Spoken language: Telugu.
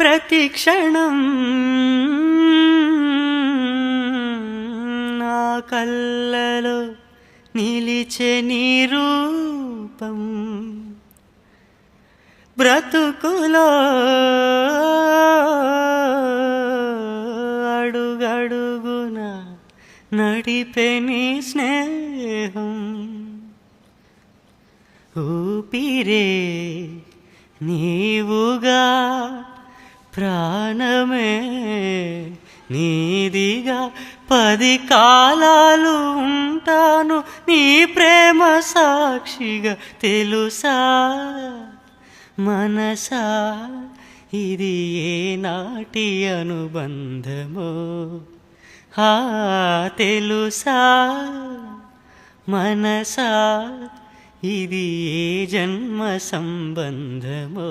ప్రతి క్షణం నా కళ్ళలో నిలిచే నీ రూపం బ్రతుకులో అడుగడుగున నడిపే నీ స్నేహం ఊపిరే నీవుగా ప్రాణమే నీదిగా 10 కాలాలు ఉంటాను నీ ప్రేమ సాక్షిగా తెలుసా మనసా ఇది ఏనాటి అనుబంధమో తెలుసా మనసా ఇది ఏ జన్మ సంబంధమో